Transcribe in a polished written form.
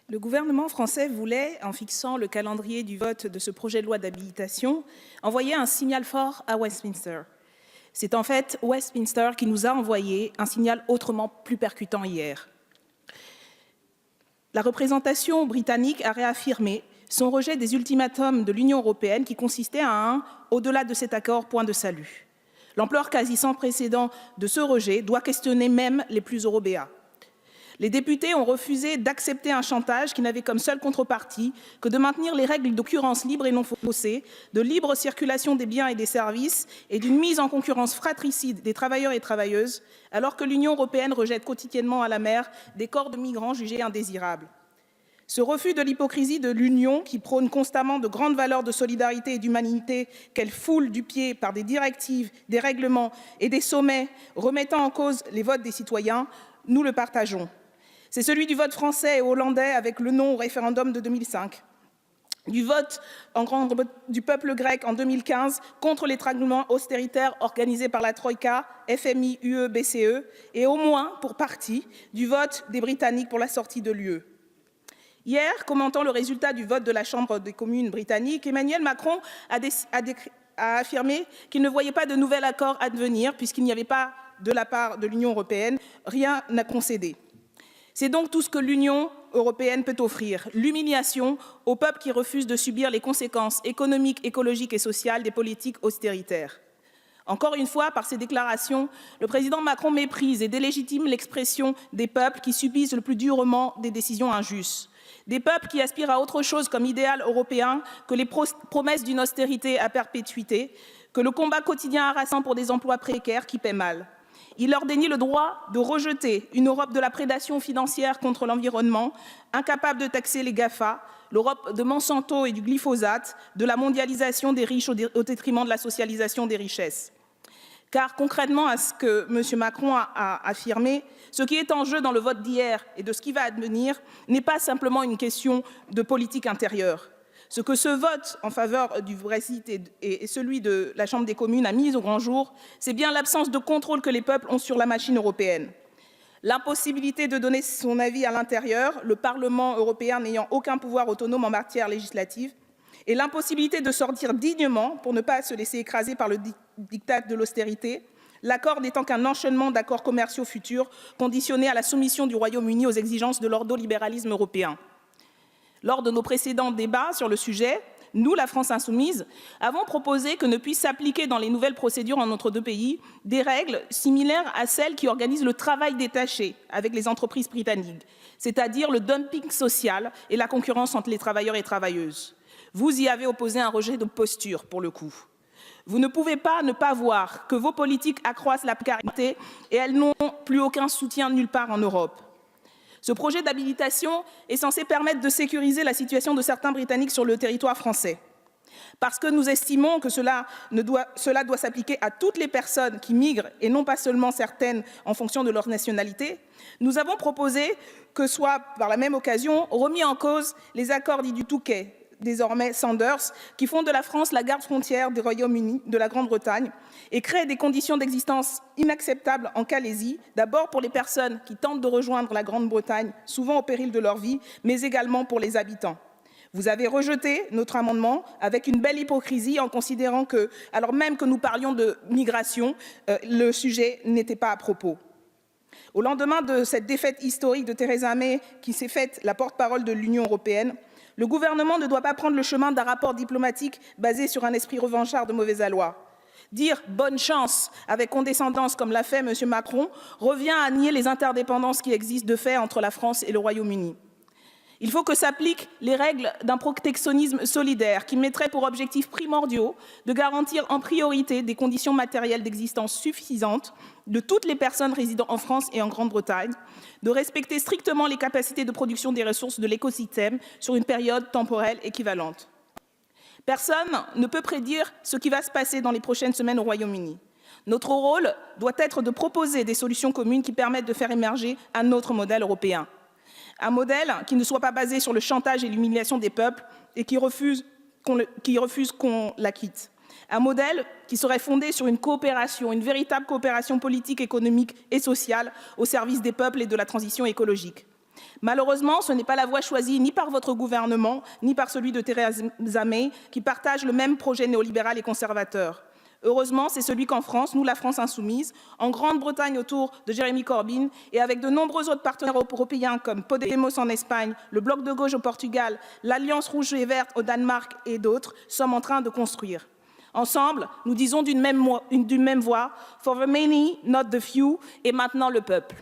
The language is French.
Le gouvernement français voulait, en fixant le calendrier du vote de ce projet de loi d'habilitation, envoyer un signal fort à Westminster. C'est en fait Westminster qui nous a envoyé un signal autrement plus percutant hier. La représentation britannique a réaffirmé son rejet des ultimatums de l'Union européenne qui consistait à un « au-delà de cet accord, point de salut ». L'ampleur quasi sans précédent de ce rejet doit questionner même les plus eurobéats. Les députés ont refusé d'accepter un chantage qui n'avait comme seule contrepartie que de maintenir les règles d'occurrence libre et non faussée, de libre circulation des biens et des services et d'une mise en concurrence fratricide des travailleurs et travailleuses, alors que l'Union européenne rejette quotidiennement à la mer des corps de migrants jugés indésirables. Ce refus de l'hypocrisie de l'Union, qui prône constamment de grandes valeurs de solidarité et d'humanité qu'elle foule du pied par des directives, des règlements et des sommets remettant en cause les votes des citoyens, nous le partageons. C'est celui du vote français et hollandais avec le non au référendum de 2005, du vote du peuple grec en 2015 contre l'étranglement austéritaire organisé par la Troïka, FMI, UE, BCE, et au moins, pour partie, du vote des Britanniques pour la sortie de l'UE. Hier, commentant le résultat du vote de la Chambre des communes britannique, Emmanuel Macron a affirmé qu'il ne voyait pas de nouvel accord à devenir puisqu'il n'y avait pas, de la part de l'Union européenne, rien à concéder. C'est donc tout ce que l'Union européenne peut offrir, l'humiliation aux peuples qui refusent de subir les conséquences économiques, écologiques et sociales des politiques austéritaires. Encore une fois, par ces déclarations, le président Macron méprise et délégitime l'expression des peuples qui subissent le plus durement des décisions injustes. Des peuples qui aspirent à autre chose comme idéal européen que les promesses d'une austérité à perpétuité, que le combat quotidien harassant pour des emplois précaires qui paient mal. Il leur dénie le droit de rejeter une Europe de la prédation financière contre l'environnement, incapable de taxer les GAFA, l'Europe de Monsanto et du glyphosate, de la mondialisation des riches au détriment de la socialisation des richesses. Car concrètement, à ce que M. Macron a affirmé, ce qui est en jeu dans le vote d'hier et de ce qui va advenir n'est pas simplement une question de politique intérieure. Ce que ce vote en faveur du Brexit et celui de la Chambre des communes a mis au grand jour, c'est bien l'absence de contrôle que les peuples ont sur la machine européenne. L'impossibilité de donner son avis à l'intérieur, le Parlement européen n'ayant aucun pouvoir autonome en matière législative, et l'impossibilité de sortir dignement pour ne pas se laisser écraser par le diktat de l'austérité, l'accord n'étant qu'un enchaînement d'accords commerciaux futurs conditionnés à la soumission du Royaume-Uni aux exigences de l'ordolibéralisme européen. Lors de nos précédents débats sur le sujet, nous, la France insoumise, avons proposé que ne puissent s'appliquer dans les nouvelles procédures en notre deux pays des règles similaires à celles qui organisent le travail détaché avec les entreprises britanniques, c'est-à-dire le dumping social et la concurrence entre les travailleurs et travailleuses. Vous y avez opposé un rejet de posture, pour le coup. Vous ne pouvez pas ne pas voir que vos politiques accroissent la précarité et elles n'ont plus aucun soutien nulle part en Europe. Ce projet d'habilitation est censé permettre de sécuriser la situation de certains Britanniques sur le territoire français. Parce que nous estimons que cela doit s'appliquer à toutes les personnes qui migrent et non pas seulement certaines en fonction de leur nationalité, nous avons proposé que soient par la même occasion remis en cause les accords dits du Touquet, désormais Sanders, qui font de la France la garde frontière du Royaume-Uni, de la Grande-Bretagne, et créent des conditions d'existence inacceptables en Calaisie, d'abord pour les personnes qui tentent de rejoindre la Grande-Bretagne, souvent au péril de leur vie, mais également pour les habitants. Vous avez rejeté notre amendement avec une belle hypocrisie en considérant que, alors même que nous parlions de migration, le sujet n'était pas à propos. Au lendemain de cette défaite historique de Theresa May, qui s'est faite la porte-parole de l'Union européenne, le gouvernement ne doit pas prendre le chemin d'un rapport diplomatique basé sur un esprit revanchard de mauvais aloi. Dire « bonne chance » avec condescendance, comme l'a fait M. Macron, revient à nier les interdépendances qui existent de fait entre la France et le Royaume-Uni. Il faut que s'appliquent les règles d'un protectionnisme solidaire qui mettrait pour objectifs primordiaux de garantir en priorité des conditions matérielles d'existence suffisantes de toutes les personnes résidant en France et en Grande-Bretagne, de respecter strictement les capacités de production des ressources de l'écosystème sur une période temporelle équivalente. Personne ne peut prédire ce qui va se passer dans les prochaines semaines au Royaume-Uni. Notre rôle doit être de proposer des solutions communes qui permettent de faire émerger un autre modèle européen. Un modèle qui ne soit pas basé sur le chantage et l'humiliation des peuples et qui refuse qu'on la quitte. Un modèle qui serait fondé sur une coopération, une véritable coopération politique, économique et sociale au service des peuples et de la transition écologique. Malheureusement, ce n'est pas la voie choisie ni par votre gouvernement, ni par celui de Theresa May, qui partage le même projet néolibéral et conservateur. Heureusement, c'est celui qu'en France, nous, la France insoumise, en Grande-Bretagne autour de Jeremy Corbyn et avec de nombreux autres partenaires européens comme Podemos en Espagne, le Bloc de gauche au Portugal, l'Alliance rouge et verte au Danemark et d'autres, sommes en train de construire. Ensemble, nous disons d'une même voix, for the many, not the few, et maintenant le peuple.